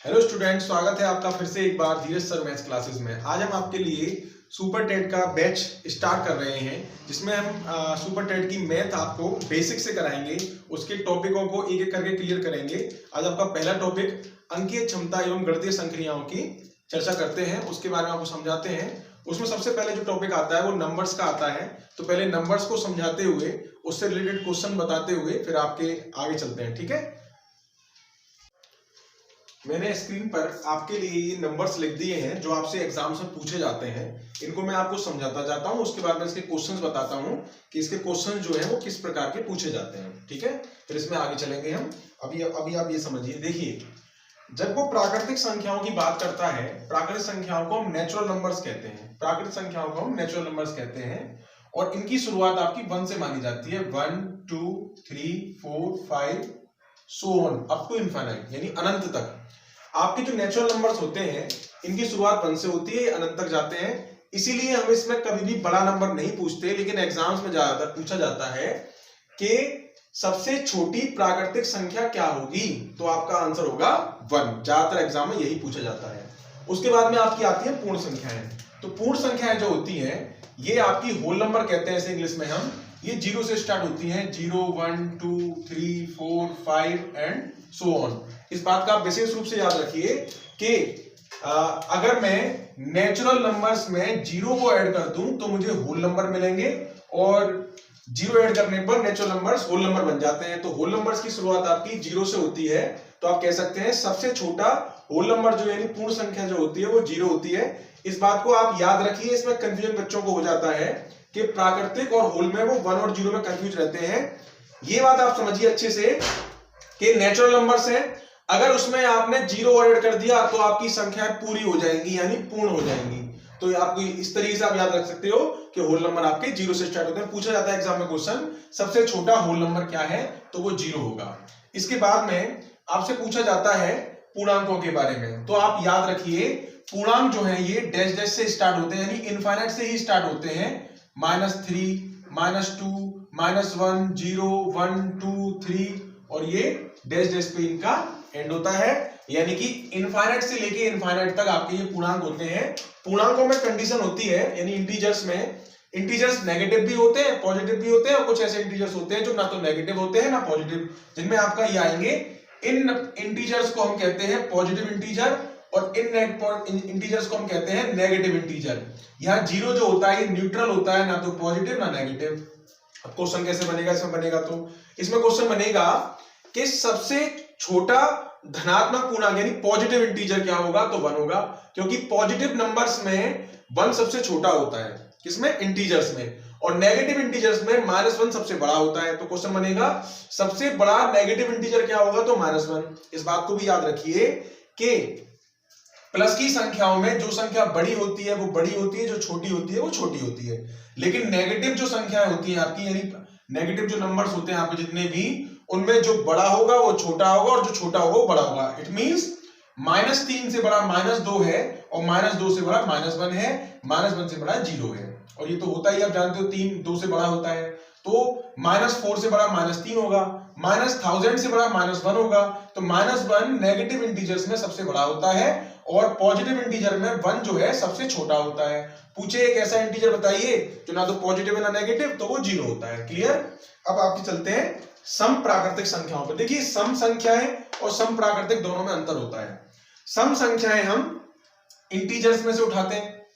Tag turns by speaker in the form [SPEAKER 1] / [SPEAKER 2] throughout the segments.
[SPEAKER 1] Hello student, स्वागत है आपका फिर से एक बार धीरज सर मैथ्स क्लासेस में। आज हम आपके लिए सुपर टेट का बैच स्टार्ट कर रहे हैं, जिसमें हम सुपर टेट की मैथ आपको बेसिक से कराएंगे। उसके टॉपिकों को एक एक करके क्लियर करेंगे। आज आपका पहला टॉपिक अंकीय क्षमता एवं गणितीय संक्रियाओं की चर्चा करते हैं, उसके बारे में आपको समझाते हैं। उसमें सबसे पहले जो टॉपिक आता है वो नंबर्स का आता है। तो पहले नंबर्स को समझाते हुए, उससे रिलेटेड क्वेश्चन बताते हुए फिर आपके आगे चलते हैं, ठीक है। मैंने स्क्रीन पर आपके लिए ये नंबर्स लिख दिए हैं जो आपसे एग्जाम्स में पूछे जाते हैं। इनको मैं आपको समझाता जाता हूं, उसके बाद में इसके क्वेश्चंस बताता हूं कि इसके क्वेश्चन जो है वो किस प्रकार के पूछे जाते हैं, ठीक है। फिर इसमें आगे चलेंगे हम। अभी आप ये समझिए, देखिए, जब वो प्राकृतिक संख्याओं की बात करता है, प्राकृतिक संख्याओं को हम नेचुरल नंबर्स कहते हैं। प्राकृतिक संख्याओं को हम नेचुरल नंबर्स कहते हैं और इनकी शुरुआत आपकी 1 से मानी जाती है। 1 2 3 4 5 so on up to infinite, यानी अनंत तक। आपके जो नेचुरल नंबर्स होते हैं इनकी शुरुआत 1 से होती है, अनंत तक जाते हैं। इसीलिए हम इसमें कभी भी बड़ा नंबर नहीं पूछते, लेकिन एग्जाम्स में ज्यादातर पूछा जाता है कि सबसे छोटी प्राकृतिक संख्या क्या होगी, तो आपका आंसर होगा 1। ज्यादातर एग्जाम में यही पूछा जाता है। उसके बाद में आपकी आती है पूर्ण संख्याएं। तो पूर्ण संख्याएं जो होती हैं ये आपकी होल नंबर कहते हैं इसे इंग्लिश में हम। ये 0 से स्टार्ट होती हैं, 0 1 2 3 4 5 एंड सो ऑन। इस बात का आप विशेष रूप से याद रखिए कि अगर मैं नेचुरल नंबर्स में 0 को ऐड कर दूं तो मुझे होल नंबर मिलेंगे, और 0 ऐड करने पर नेचुरल नंबर्स होल नंबर बन जाते हैं। तो होल नंबर्स की शुरुआत आपकी 0 से होती है। तो आप कह सकते हैं सबसे छोटा होल नंबर जो यानी पूर्ण संख्या जो होती है वो 0 होती है। इस बात को आप याद रखिए, इसमें कंफ्यूजन बच्चों को हो जाता है कि प्राकृतिक और होल में वो 1 और 0 में कंफ्यूज रहते हैं। ये बात आप समझिए अच्छे से कि नेचुरल नंबर्स है, अगर उसमें आपने 0 ऐड कर दिया तो आपकी संख्याएं पूरी हो जाएंगी, यानी पूर्ण हो जाएंगी। तो आपको इस तरीके से आप याद रख सकते हो कि होल नंबर आपके 0 से स्टार्ट होते हैं। पूछा जाता है एग्जाम में क्वेश्चन, सबसे छोटा होल नंबर क्या है, तो वो 0 होगा। इसके बाद में आपसे पूछा जाता है पूर्णांकों के बारे में। तो आप याद रखिए, पूर्णांक जो है ये डैश डैश से स्टार्ट होते हैं, यानी इनफाइनाइट से ही स्टार्ट होते हैं। -3 -2 -1 0 1 2 3 और ये डैश डैश पे इनका एंड होता है, यानी कि इनफाइनाइट से लेके इनफाइनाइट तक आपके ये पूर्णांक होते हैं। पूर्णांकों में कंडीशन होती है, यानी इंटीजर्स में, इंटीजर्स नेगेटिव भी होते हैं, पॉजिटिव भी होते हैं, और कुछ ऐसे इंटीजर्स होते हैं जो ना तो नेगेटिव होते हैं ना पॉजिटिव, जिनमें आपका ये आएंगे। इन इंटीजर्स को हम कहते हैं पॉजिटिव इंटीजर, और इन इंटीजर्स को हम कहते हैं नेगेटिव इंटीजर। यहाँ 0 जो होता है ये न्यूट्रल होता है, ना तो पॉजिटिव ना नेगेटिव। अब क्वेश्चन कैसे बनेगा इसमें बनेगा, तो इसमें क्वेश्चन बनेगा कि सबसे छोटा धनात्मक पूर्णांक यानी पॉजिटिव इंटीजर क्या होगा, तो 1 होगा, क्योंकि पॉजिटिव नंबर्स में 1 सबसे छोटा होता है, किसमें, इंटीजर्स में, और नेगेटिव इंटीजर्स में -1 सबसे बड़ा होता है। तो क्वेश्चन बनेगा सबसे बड़ा नेगेटिव इंटीजर क्या होगा, तो -1। इस बात को भी याद रखिए कि प्लस की संख्याओं में जो संख्या बड़ी होती है वो बड़ी होती है, जो छोटी होती है वो छोटी होती है। लेकिन नेगेटिव जो संख्याएं होती है आपकी, यानी नेगेटिव जो नंबर्स होते हैं आपके जितने भी, उनमें जो बड़ा होगा वो छोटा होगा, और जो छोटा होगा वो बड़ा होगा। इट मींस -3 से बड़ा -2 है, और -2 से बड़ा -1 है, -1 से बड़ा 0 है। और ये तो होता ही, आप जानते हो 3 2 से बड़ा होता है। तो -4 से बड़ा -3 होगा, -1000 से बड़ा -1 होगा। तो -1 नेगेटिव इंटीजर्स में सबसे बड़ा होता है, और पॉजिटिव इंटीजर में 1 जो है सबसे छोटा होता है। पूछे एक ऐसा इंटीजर बताइए जो ना तो पॉजिटिव है ना नेगेटिव, तो वो 0 होता है। क्लियर। अब आपके चलते हैं सम प्राकृतिक संख्याओं पर। देखिए, सम संख्याएं और सम प्राकृतिक दोनों में अंतर होता है। सम संख्याएं हम इंटीजर्स में से उठाते हैं,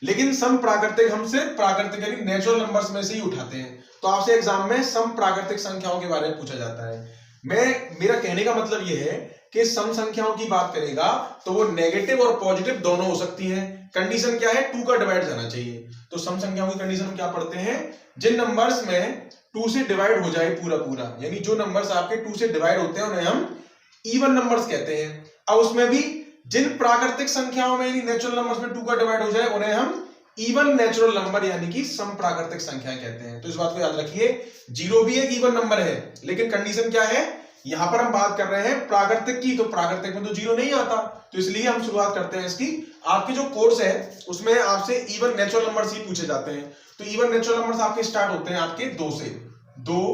[SPEAKER 1] लेकिन सम प्राकृतिक हम सिर्फ प्राकृतिक यानी नेचुरल नंबर्स में से ही उठाते हैं। तो आपसे एग्जाम में सम प्राकृतिक संख्याओं के बारे में पूछा जाता है। मेरा कहने का मतलब यह है कि सम संख्याओं की बात करेगा तो वो नेगेटिव और पॉजिटिव दोनों हो सकती हैं। कंडीशन क्या है, 2 का डिवाइड जाना चाहिए। तो सम संख्याओं की कंडीशन क्या पढ़ते हैं, जिन नंबर्स में 2 से डिवाइड हो जाए पूरा पूरा, यानी जो नंबर्स आपके 2 से डिवाइड होते हैं उन्हें हम इवन नंबर्स कहते हैं। अब उसमें भी जिन प्राकृतिक संख्याओं में यानी नेचुरल नंबर्स में 2 का डिवाइड हो जाए उन्हें हम इवन नेचुरल नंबर यानी कि सम प्राकृतिक संख्याएं कहते हैं। तो इस बात को याद रखिए, 0 भी एक इवन नंबर है, लेकिन कंडीशन क्या है, यहां पर हम बात कर रहे हैं प्राकृतिक की, तो प्राकृतिक में तो 0 नहीं आता, तो इसलिए हम शुरुआत करते हैं इसकी। आपके जो कोर्स है उसमें आपसे इवन नेचुरल नंबर्स ही पूछे जाते हैं। तो इवन नेचुरल नंबर्स आपके स्टार्ट होते हैं आपके 2 से, 2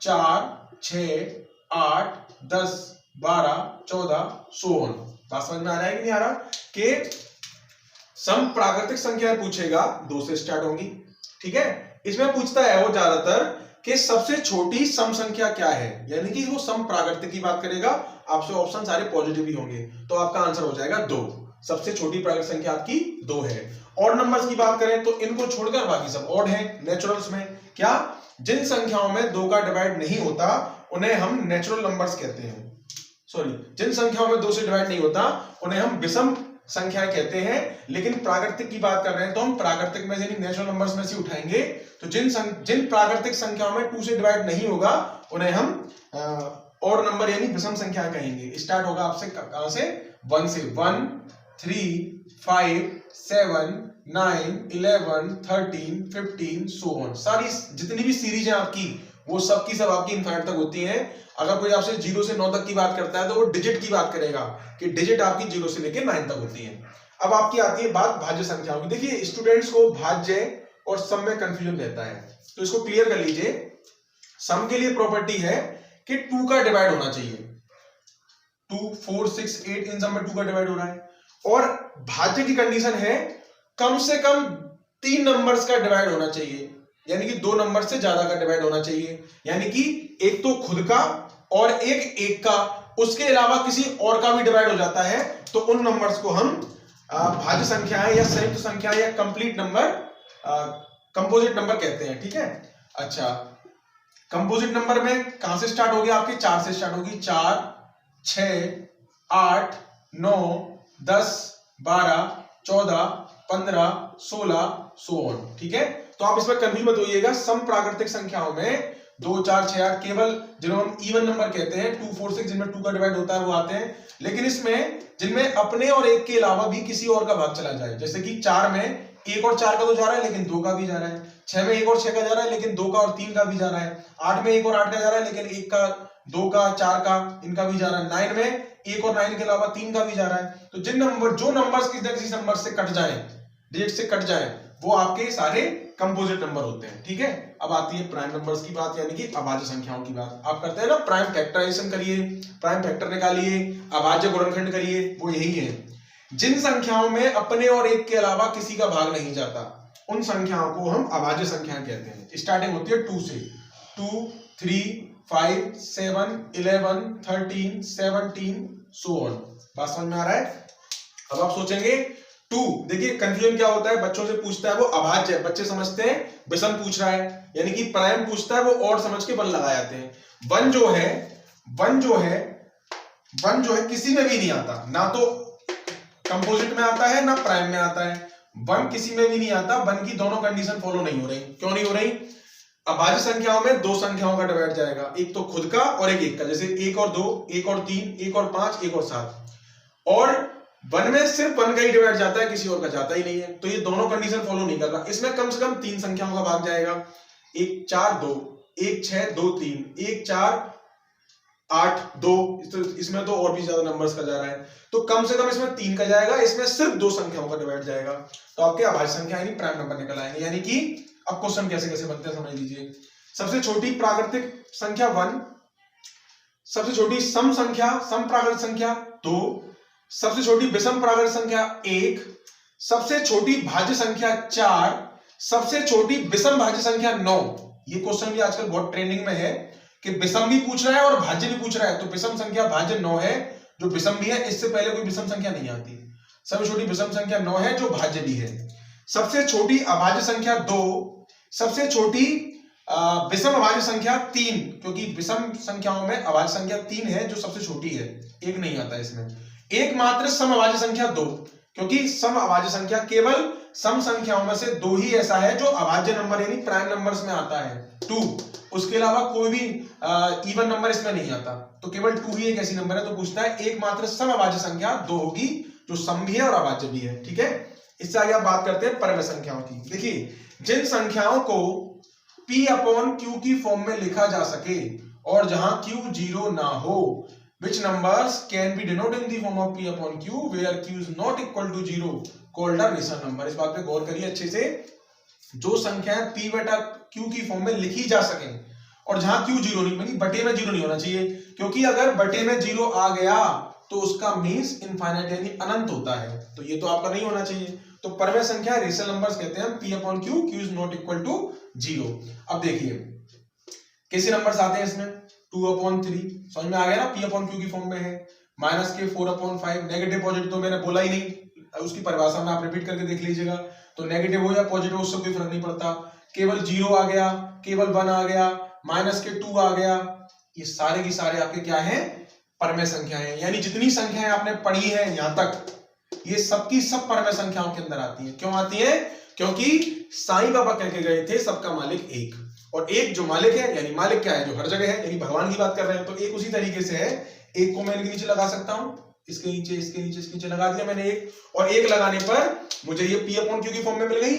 [SPEAKER 1] 4 6 8 10 12 14 सो ऑन। बात समझ में आ रहा है कि नहीं आ रहा? कि सम प्राकृतिक संख्या पूछेगा 2 से स्टार्ट होंगी, ठीक है। इसमें पूछता है वो ज्यादातर कि सबसे छोटी सम संख्या क्या है, यानी कि वो सम प्राकृतिक की बात करेगा। आपसे ऑप्शन सारे पॉजिटिव ही होंगे, तो आपका आंसर हो जाएगा 2। सबसे छोटी प्राकृतिक संख्या आपकी 2 है। ऑड नंबर्स की बात करें तो इनको छोड़कर बाकी सब ऑड है। नेचुरल्स में क्या, जिन संख्याओं में 2 का डिवाइड नहीं होता उन्हें हम नेचुरल नंबर्स कहते हैं। सॉरी, जिन संख्याओं में 2 से डिवाइड नहीं होता उन्हें हम विषम संख्या कहते हैं। लेकिन प्राकृतिक की बात कर रहे हैं तो हम प्राकृतिक में यानी नेचुरल नंबर्स में से उठाएंगे। तो जिन प्राकृतिक संख्याओं में 2 से डिवाइड नहीं होगा उन्हें हम ऑड नंबर यानी विषम संख्या कहेंगे। स्टार्ट होगा आपसे कहां से, 1 से। 1 3 5 7 9 11 13 15 सो ऑन। सारी जितनी भी सीरीज है आपकी वो सब की सब आपकी इनफाइनाइट तक होती हैं। अगर कोई आपसे 0 से 9 तक की बात करता है तो वो डिजिट की बात करेगा कि डिजिट आपकी 0 से लेकर 9 तक होती है। अब आपकी आती है बात भाज्य संख्याओं की। देखिए स्टूडेंट्स को भाज्य और सम में कंफ्यूजन रहता है, तो इसको क्लियर कर लीजिए। सम के लिए प्रॉपर्टी है कि 2 का डिवाइड होना चाहिए। 2 4 6 8 इन सब में 2 का डिवाइड हो रहा है। और भाज्य की कंडीशन है कम से कम 3 नंबर्स का डिवाइड होना चाहिए, यानी कि 2 नंबर से ज्यादा का डिवाइड होना चाहिए। यानी कि एक तो खुद का और एक का, उसके अलावा किसी और का भी डिवाइड हो जाता है तो उन नंबर्स को हम भाज्य संख्याएं या संयुक्त संख्या या कंप्लीट नंबर, कंपोजिट नंबर कहते हैं, ठीक है। अच्छा, कंपोजिट नंबर में कहां से स्टार्ट होगी आपके, 4 से स्टार्ट होगी। 4 6 8 9 10 12 14 15 16 सो ऑन, ठीक है। तो आप इसमें कंफ्यूज मत होइएगा। सम प्राकृतिक संख्याओं में 2 4 6 8 केवल जिन्हें हम इवन नंबर कहते हैं 2 4 6 जिनमें 2 का डिवाइड होता है वो आते हैं। लेकिन इसमें जिनमें अपने और एक के अलावा भी किसी और का भाग चला जाए, जैसे कि 4 में 1 और 4 का तो जा रहा है लेकिन 2 का भी जा रहा है। 6 में 1 और 6 का जा रहा है लेकिन 2 का और 3 का भी जा रहा है। 8 में 1 और 8 का जा रहा है लेकिन 1 का 2 का 4 का इनका भी जा रहा है। 9 में 1 और 9 के अलावा 3 का भी जा रहा है। तो जो नंबर्स किसी नंबर से कट जाए, डिजिट से कट जाए, वो आपके सारे कंपोजिट नंबर होते हैं, ठीक है। अब आती है प्राइम नंबर्स की बात, यानी कि अभाज्य संख्याओं की बात। आप करते हैं ना प्राइम फैक्टराइजेशन करिए, प्राइम फैक्टर निकालिए, अभाज्य गुणनखंड करिए, वो यही है। जिन संख्याओं में अपने और एक के अलावा किसी का भाग नहीं जाता उन संख्याओं को हम अभाज्य संख्याएं कहते हैं। स्टार्टिंग होती है 2 से। 2 3 5 7 11 13 17 सो ऑन। बात समझ में आ रहा है? अब आप सोचेंगे 2, देखिए कंफ्यूजन क्या होता है, बच्चों से पूछता है वो अभाज्य, बच्चे समझते हैं विषम पूछ रहा है, यानी कि प्राइम पूछता है वो और समझ के 1 लगा जाते हैं। 1 जो है किसी में भी नहीं आता, ना तो कंपोजिट में आता है ना प्राइम में आता है। 1 किसी में भी नहीं आता। 1 की दोनों कंडीशन फॉलो नहीं हो रही। क्यों नहीं हो रही? अभाज्य संख्याओं में 2 संख्याओं का डिवाइड जाएगा, एक तो खुद का और एक का, जैसे 1 और 2, 1 और 3, 1 और 5, 1 और 7। और 1 में सिर्फ 1 का ही डिवाइड जाता है, किसी और का जाता ही नहीं है। तो ये दोनों कंडीशन फॉलो नहीं कर रहा। इसमें कम से कम 3 संख्याओं का भाग जाएगा। 1 4 2, 1 6 2 3, 1 4 8 2। इसमें तो और भी ज्यादा नंबर्स का जा रहा है, तो कम से कम इसमें 3 का जाएगा, इसमें सिर्फ 2 संख्याओं का डिवाइड जाएगा। तो आपके अभाज्य संख्या यानी प्राइम नंबर निकल आएंगे। यानी कि अब क्वेश्चन कैसे कैसे बनते हैं समझ लीजिए। सबसे छोटी प्राकृतिक संख्या 1, सबसे छोटी सम प्राकृतिक संख्या 2, सबसे छोटी विषम प्राकृतिक संख्या 1, सबसे छोटी भाज्य संख्या 4, सबसे छोटी विषम भाज्य संख्या 9। ये क्वेश्चन भी आजकल बहुत ट्रेंडिंग में है कि विषम भी पूछ रहा है और भाज्य भी पूछ रहा है। तो विषम संख्या भाज्य 9 है, जो विषम भी है, इससे पहले कोई विषम संख्या नहीं आती। सबसे छोटी विषम संख्या 9 है जो भाज्य भी है। सबसे छोटी अभाज्य संख्या 2, सबसे छोटी विषम अभाज्य संख्या 3, क्योंकि विषम संख्याओं में अभाज्य संख्या 3 है जो सबसे छोटी है, 1 नहीं आता इसमें। एकमात्र सम अभाज्य संख्या 2, क्योंकि सम अभाज्य संख्या केवल सम संख्याओं में से 2 ही ऐसा है जो अभाज्य नंबर यानी प्राइम नंबर्स में आता है, 2। उसके अलावा कोई भी इवन नंबर इसमें नहीं आता। तो केवल 2 ही एक ऐसी नंबर है। तो पूछता है एकमात्र सम अभाज्य संख्या 2 होगी जो सम भी है और अभाज्य भी है, ठीक है। इससे आगे आप बात करते हैं परम संख्याओं की। देखिए, जिन संख्याओं को P/Q की फॉर्म में लिखा जा सके और जहां Q 0 ना हो, which numbers can be denoted in the form of P/Q where Q is not equal to 0 called a rational number. इस बात पे गौर करिए अच्छे से। जो संख्याएं P/Q की फॉर्म में लिखी जा सकें और जहां Q 0 नहीं, बटे में 0 नहीं होना चाहिए, क्योंकि अगर बटे में 0 आ गया तो उसका मीन्स इनफाइनाइट यानी अनंत होता है, तो ये तो आपका नहीं होना चाहिए। तो परमेय संख्या रेशनल नंबर्स कहते हैं P upon Q, Q is not equal to 0। अब देखिए कैसे नंबर्स आते हैं इसमें, 2/3 समझ में आ गया ना, P अपॉन Q की फॉर्म में है, -के 4/5, नेगेटिव पॉजिटिव तो मैंने बोला ही नहीं, उसकी परिभाषा में आप रिपीट करके देख लीजिएगा, तो नेगेटिव हो या पॉजिटिव उससे कोई फर्क नहीं पड़ता, केवल 0 आ गया, केवल 1 आ गया, के 2 आ गया, ये सारे की सारे आपके क्या हैं, परमेय संख्याएं। यानी जितनी संख्याएं आपने पढ़ी है यहां तक, ये सबकी सब परमेय संख्याओं के अंदर आती है। क्यों आती है? क्योंकि साईं बाबा कह के गए थे सबका मालिक एक, और एक जो मालिक है यानी मालिक क्या है, जो हर जगह है, यानी भगवान की बात कर रहे हैं, तो एक उसी तरीके से है। एक को मैं इनके नीचे लगा सकता हूं, इसके नीचे इसके नीचे इसके नीचे लगा दिया मैंने एक, और एक लगाने पर मुझे ये P अपॉन Q की फॉर्म में मिल गई।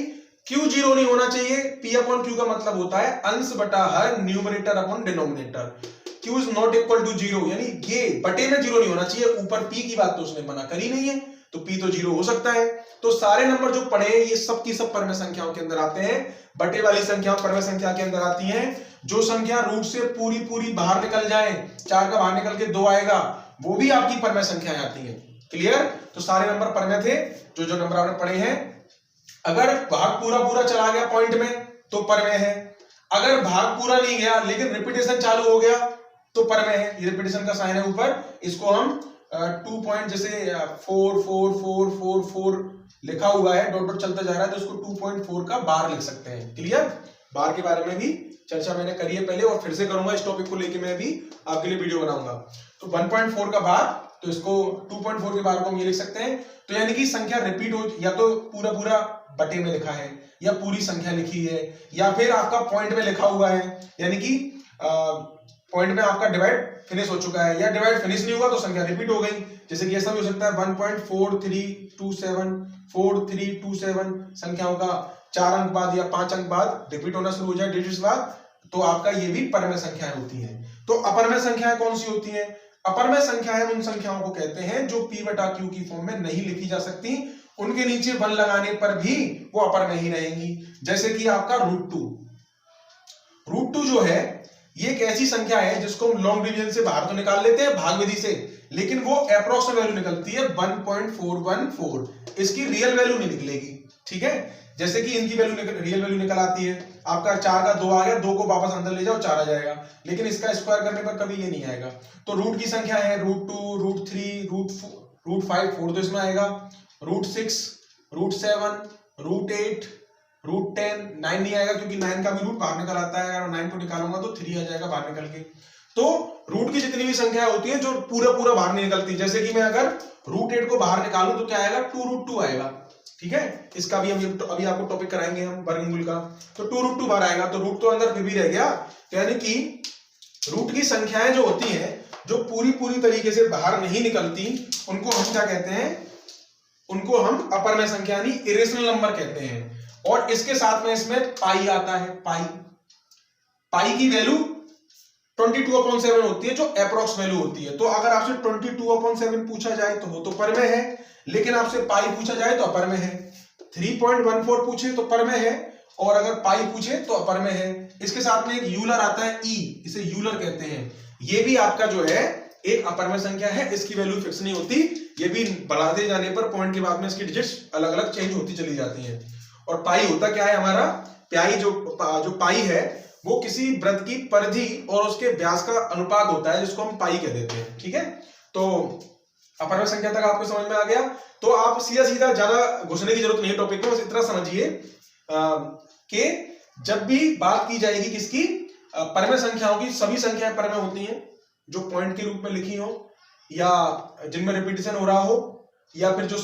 [SPEAKER 1] Q 0 नहीं होना चाहिए, P अपॉन Q का मतलब होता है अंश बटा हर, numerator upon denominator. Q is not equal to 0, यानी ये बटे में 0 नहीं होना चाहिए। ऊपर P की बात तो उसने मना करी नहीं है, तो P तो 0 हो सकता है। तो सारे नंबर जो पढ़े हैं ये सब की सब परमेय संख्याओं के अंदर आते हैं, बटे वाली संख्या परमेय संख्या के अंदर आती हैं। जो संख्या रूट से पूरी पूरी बाहर निकल जाए, 4 का बाहर निकल के 2 आएगा, वो भी आपकी परमेय संख्याएं आती हैं। क्लियर? तो सारे नंबर परमेय थे जो जो नंबर आपने पढ़े हैं। अगर भाग पूरा पूरा चला गया पॉइंट में तो परमेय है, अगर भाग पूरा नहीं गया लेकिन रिपीटेशन चालू हो गया तो परमेय है। ये रिपीटेशन का साइन है ऊपर, इसको हम 2 पॉइंट जैसे 4 4 4 4 4 लिखा हुआ है, डॉट डॉट चलता जा रहा है, तो इसको 2.4 का बार लिख सकते हैं। क्लियर? बार के बारे में भी चर्चा मैंने करी है पहले, और फिर से करूंगा, इस टॉपिक को लेके मैं भी आपके लिए वीडियो बनाऊंगा। तो 1.4 का बार, तो इसको 2.4 के बार को हम ये लिख सकते हैं। तो यानी कि संख्या रिपीट हो, या तो पूरा पूरा बटे में लिखा है, या पूरी संख्या लिखी है, या फिर आपका पॉइंट में लिखा हुआ है, यानी कि पॉइंट में आपका डिवाइड फिनिश हो चुका है, या डिवाइड फिनिश नहीं हुआ तो संख्या रिपीट हो गई। जैसे कि ऐसा भी हो सकता है 1.4327 4327 संख्याओं का 4 अंक बाद या 5 अंक बाद रिपीट होना शुरू हो जाए डिजिट्स बाद, तो आपका ये भी परमेय संख्याएं होती हैं। तो अपरमेय संख्याएं कौन सी होती हैं? अपरमेय संख्याएं उन संख्याओं को कहते हैं जो P बटा Q की फॉर्म में नहीं लिखी जा सकती, उनके नीचे 1 लगाने पर भी वो अपरमेय ही रहेंगी। जैसे कि आपका √2 जो है ये एक ऐसी संख्या है जिसको हम लॉन्ग डिवीजन से बाहर तो निकाल लेते हैं भाग विधि से, लेकिन वो अप्रॉक्स वैल्यू निकलती है 1.414, इसकी रियल वैल्यू नहीं निकलेगी। ठीक है? जैसे कि इनकी रियल वैल्यू निकल आती है, आपका 4 का 2 आ गया, 2 को वापस अंदर ले जाओ 4 आ जाएगा, लेकिन इसका स्क्वायर करने पर कभी ये नहीं आएगा। तो रूट की संख्या है √2 √3 √5 4 तो इसमें आएगा, √6 √7 √8 √10 9 नहीं आएगा क्योंकि 9 का भी रूट बाहर निकल आता है, अगर 9 को निकालूंगा तो 3 आ जाएगा बाहर निकल के। तो रूट की जितनी भी संख्या होती है जो पूरा पूरा बाहर नहीं निकलती, जैसे कि मैं अगर √8 को बाहर निकालूं तो क्या आएगा, 2√2 आएगा। ठीक है? इसका भी हम अभी आपको टॉपिक कराएंगे हम वर्गमूल का, तो 2√2 बाहर आएगा, तो रूट तो अंदर फिर भी रह गया। तो यानी कि रूट की संख्याएं जो होती हैं जो पूरी पूरी तरीके से बाहर नहीं निकलती, उनको हम क्या कहते हैं, उनको हम अपरमेय संख्या यानी इरेशनल नंबर कहते हैं। और इसके साथ में इसमें पाई आता है, पाई की वैल्यू 22/7 होती है जो अप्रॉक्स वैल्यू होती है। तो अगर आपसे 22/7 पूछा जाए तो वो तो परमेय है, लेकिन आपसे पाई पूछा जाए तो अपरमेय है। 3.14 पूछे तो परमेय है, और अगर पाई पूछे तो अपरमेय है। इसके साथ में एक यूलर आता है ई, इसे यूलर कहते हैं, ये भी आपका जो है एक अपरमेय संख्या है, इसकी वैल्यू फिक्स नहीं होती, ये भी बढ़ाते जाने पर पॉइंट के बाद में इसकी डिजिट्स अलग अलग चेंज होती चली जाती हैं। और पाई होता क्या है हमारा, पाई जो पाई है वो किसी वृत्त की परिधि और उसके व्यास का अनुपात होता है, जिसको हम पाई कह देते हैं। ठीक है? तो अपरमेय संख्या तक आपको समझ में आ गया। तो आप सीधा सीधा ज्यादा घुसने की जरूरत नहीं है टॉपिक में, बस इतना समझिए कि जब भी बात की जाएगी किसकी, परमेय संख्याओं की, सभी संख्याएं परमेय होती हैं जो पॉइंट के रूप में लिखी हो, या जिनमें रिपीटेशन हो रहा हो, या फिर जो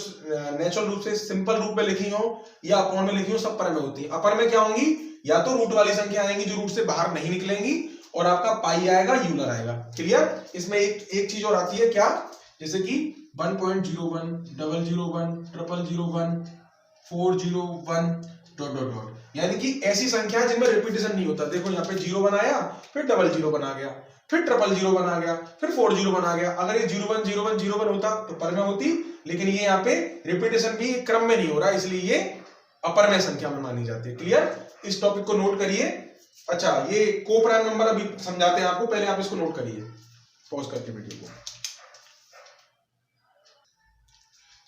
[SPEAKER 1] नेचुरल रूप से सिंपल रूप में लिखी हो या अपॉन में लिखी हो, सब परमेय होती है। अपरमेय क्या होंगी, या तो रूट वाली संख्या आएंगी जो रूट से बाहर नहीं निकलेंगी, और आपका पाई आएगा, यूलर आएगा। क्लियर? इसमें एक चीज और आती है क्या, जैसे कि 1.01 001 001 401 ... यानी कि ऐसी संख्या जिनमें रिपीटेशन नहीं होता। देखो यहाँ पे 0 बनाया, फिर 00 बना गया, फिर 000 बना गया, फिर 40 बना गया। अगर ये 01 01 01 होता तो परमेय होती, लेकिन ये यहाँ पे रिपीटेशन भी क्रम में नहीं हो रहा, इसलिए ये अपरमेय संख्या में मानी जाती है। क्लियर? इस टॉपिक को नोट करिए। अच्छा, ये को प्राइम नंबर अभी समझाते हैं आपको, पहले आप इसको नोट करिए पॉज करके वीडियो को।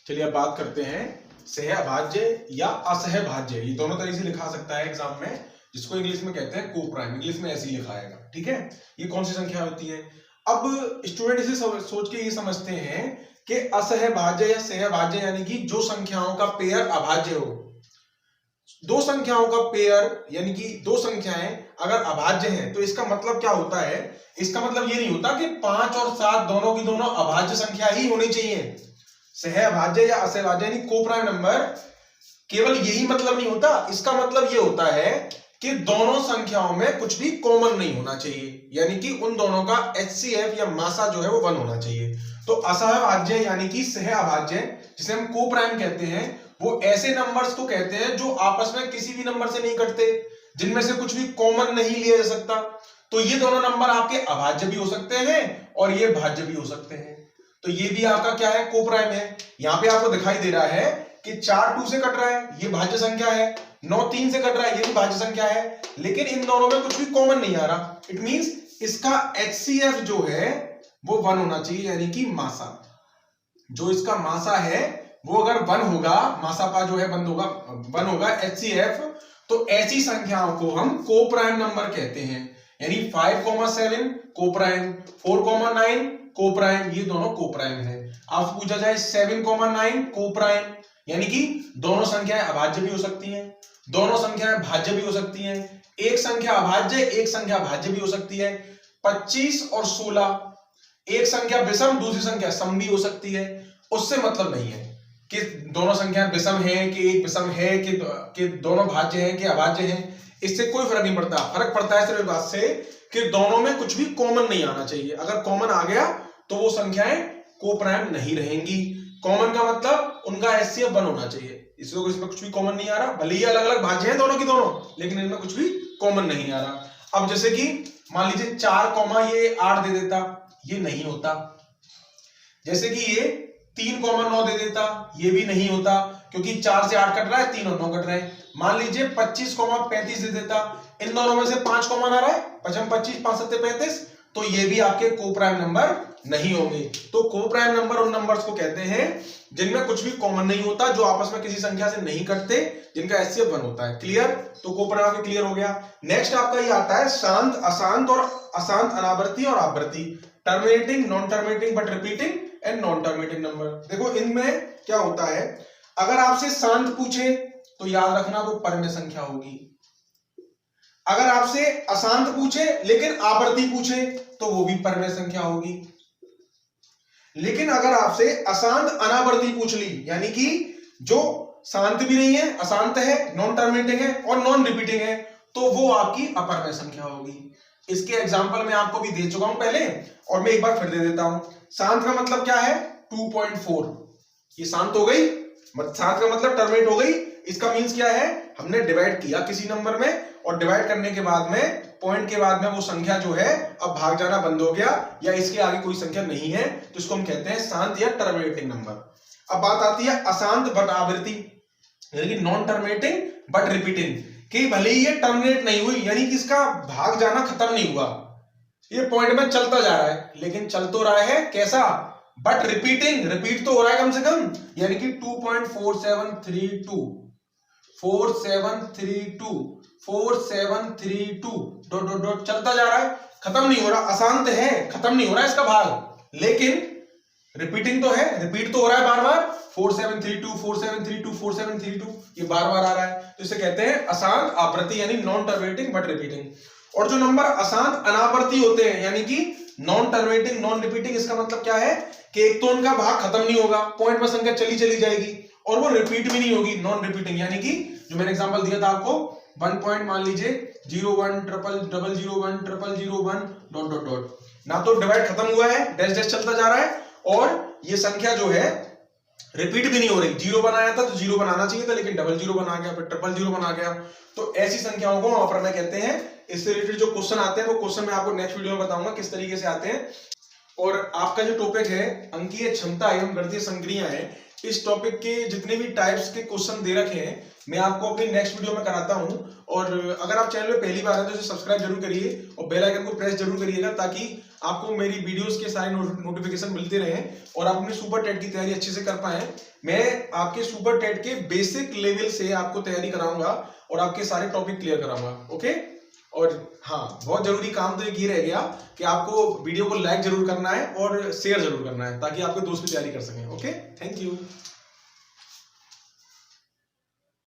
[SPEAKER 1] चलिए अब बात करते हैं सहअभाज्य या असहभाज्य। ये दोनों तरीके से लिखा सकता है एग्जाम में, जिसको इंग्लिश में कहते हैं कोप्राइम, इंग्लिश में ऐसे ही लिखा आएगा, ठीक है। ये कौन सी संख्या होती है? अब स्टूडेंट इसे सोच के ये समझते हैं कि असहभाज्य या सहभाज्य यानी कि जो संख्याओं का पेयर अभाज्य हो। दो संख्याओं का पेयर यानी कि दो संख्याएं अगर अभाज्य हैं तो इसका मतलब क्या होता है? इसका मतलब ये नहीं होता कि 5 और 7 दोनों की दोनों अभाज्य संख्या ही होनी चाहिए। सहअभाज्य या असहभाज्य यानी कोप्राइम नंबर केवल यही मतलब नहीं होता, इसका मतलब ये होता है कि दोनों संख्याओं में कुछ भी कॉमन नहीं होना चाहिए, यानी कि उन दोनों का HCF या मासा जो है वो 1 होना चाहिए। तो असहभाज्य यानी कि सहअभाज्य, जिसे हम कोप्राइम कहते हैं, वो ऐसे नंबर्स को कहते हैं जो आपस में किसी भी नंबर से नहीं कटते, जिनमें से कुछ भी कॉमन नहीं लिया जा सकता। तो ये दोनों नंबर आपके अभाज्य भी हो सकते हैं और ये भाज्य भी हो सकते हैं। तो ये भी आपका क्या है? कोप्राइम है। यहाँ पे आपको दिखाई दे रहा है कि 4 2 से कट रहा है, ये भाज्य संख्या है, 9 3 से कट रहा है, ये भी भाज्य संख्या है, लेकिन इन दोनों में कुछ भी कॉमन नहीं आ रहा। इट मींस इसका HCF जो है वो 1 होना चाहिए, यानी कि मासा। जो इसका मासा है वो अगर 1 होगा, मासा पा जो है 1 होगा HCF, तो ऐसी संख्याओं को हम कोप्राइम नंबर कहते हैं। यानी 5,7 कोप्राइम, 4,9 कोप्राइम, ये दोनों कोप्राइम है। आपसे पूछा जाए 7,9 कोप्राइम, यानी कि दोनों संख्याएं अभाज्य भी हो सकती हैं, दोनों संख्याएं भाज्य भी हो सकती हैं, एक संख्या अभाज्य एक संख्या भाज्य भी हो सकती है। 25 और 16, एक संख्या विषम दूसरी संख्या सम भी हो सकती है। उससे मतलब नहीं है कि दोनों संख्याएं विषम है कि एक विषम है कि दोनों भाज्य है कि अभाज्य है, इससे कोई फर्क नहीं पड़ता। फर्क पड़ता है सिर्फ इस बात से कि दोनों में कुछ भी कॉमन नहीं आना चाहिए। अगर कॉमन आ गया तो वो संख्याएं कोप्राइम नहीं रहेंगी। कॉमन का मतलब उनका HCF 1 होना चाहिए। इसमें कुछ भी कॉमन नहीं आ रहा, भले ही अलग अलग भाज्य हैं दोनों की दोनों, लेकिन इनमें कुछ भी कॉमन नहीं आ रहा। अब जैसे कि मान लीजिए 4, ये 8 दे देता, ये नहीं होता। जैसे कि ये 3,9 दे देता, ये भी नहीं होता, क्योंकि 4 से 8 कट रहा है, 3 और 9 कट रहे हैं। मान लीजिए 25,35 दे देता, इन दोनों में से 5 कॉमन आ रहा है, 5 25 5 7 35, तो ये भी आपके कोप्राइम नंबर नहीं होंगे। तो कोप्राइम नंबर उन नंबर्स को कहते हैं जिनमें कुछ भी कॉमन नहीं होता, जो आपस में किसी संख्या से नहीं कटते, जिनका HCF 1 होता है। क्लियर? तो कोप्राइम आपके क्लियर हो गया। नेक्स्ट आपका ये आता है शांत, अशांत और अशांत अनावर्ती और आवृत्ति, terminating, non terminating but repeating and non terminating number. देखो इनमें क्या होता है, अगर आपसे शांत पूछे तो याद रखना वो परम्य संख्या होगी। अगर आपसे अशांत पूछे लेकिन आवर्ती पूछे तो वो भी परम्य संख्या होगी। लेकिन अगर आपसे अशांत अनावर्ती पूछ ली, यानी कि जो शांत भी नहीं है, अशांत है, नॉन टर्मिनेटिंग है और नॉन रिपीटिंग है, तो वो आपकी अपरम्य संख्या होगी। इसके एग्जाम्पल मैं आपको भी दे चुका हूं पहले, और मैं एक बार फिर दे देता हूं। शांत का मतलब क्या है? 2.4, ये शांत हो गई, शांत का मतलब टर्मिनेट हो गई। इसका मीन्स क्या है? हमने डिवाइड किया किसी नंबर में, और डिवाइड करने के बाद में पॉइंट के बाद में वो संख्या जो है अब भाग जाना बंद हो गया, या इसके आगे कोई संख्या नहीं है, तो इसको हम कहते हैं शांत या टर्मिनेटिंग नंबर। अब बात आती है अशांत बट आवृत्ति, यानी कि नॉन टर्मिनेटिंग बट रिपीटिंग, कि भले ही ये टर्मिनेट नहीं हुई, यानी कि इसका भाग जाना खत्म नहीं हुआ, ये पॉइंट में चलता जा रहा है, लेकिन चल तो रहा है कैसा? बट रिपीटिंग, रिपीट तो हो रहा है कम से कम, यानी कि 2.4732 4732 4732 डॉट डॉट डॉट चलता जा रहा है, खत्म नहीं हो रहा। अशांत है, खत्म नहीं हो रहा है इसका भाग, लेकिन रिपीटिंग तो है, रिपीट तो हो रहा है बार बार, 4732 4732 4732, ये बार बार आ रहा है, तो इसे कहते हैं अशांत आवृत्ति, यानी नॉन टर्मिनेटिंग बट रिपीटिंग। और जो नंबर अशांत अनावर्ती होते हैं, यानी कि नॉन टर्मिनेटिंग नॉन रिपीटिंग, इसका मतलब क्या है कि एक तो उनका भाग खत्म नहीं होगा, पॉइंट में संख्या चली जाएगी, और वो रिपीट भी नहीं होगी, नॉन रिपीटिंग, यानी कि जो मैंने एग्जांपल दिया था आपको, 1 पॉइंट मान लीजिए 01 001 001 डॉट डॉट डॉट, ना तो डिवाइड खत्म हुआ है, डैश डैश चलता जा रहा है, और ये संख्या जो है रिपीट भी नहीं हो रही। 0 बनाया था तो 0 बनाना चाहिए था, लेकिन 00 बना गया, फिर 000 बना गया। तो ऐसी संख्याओं को हम अपरम्य कहते हैं। इससे रिलेटेड जो क्वेश्चन आते हैं वो क्वेश्चन मैं आपको नेक्स्ट वीडियो में बताऊंगा किस तरीके से आते हैं। और आपका जो टॉपिक है अंकीय क्षमता एवं गणितीय संक्रिया है, इस टॉपिक के जितने भी टाइप्स के क्वेश्चन दे रखे हैं मैं आपको अपनी नेक्स्ट वीडियो में कराता हूं। और अगर आप चैनल पे पहली बार है तो इसे सब्सक्राइब जरूर करिए और बेल आइकन को प्रेस जरूर करिएगा, ताकि आपको मेरी वीडियोस के सारे नोटिफिकेशन मिलते रहें और आप अपने सुपर टेट की तैयारी अच्छे से कर पाए। मैं आपके सुपर टेट के बेसिक लेवल से आपको तैयारी कराऊंगा और आपके सारे टॉपिक क्लियर कराऊंगा। ओके, और हाँ, बहुत जरूरी काम तो एक ये रह गया कि आपको वीडियो को लाइक जरूर करना है और शेयर जरूर करना है, ताकि आपके दोस्त भी तैयारी कर सकें। Okay, thank you.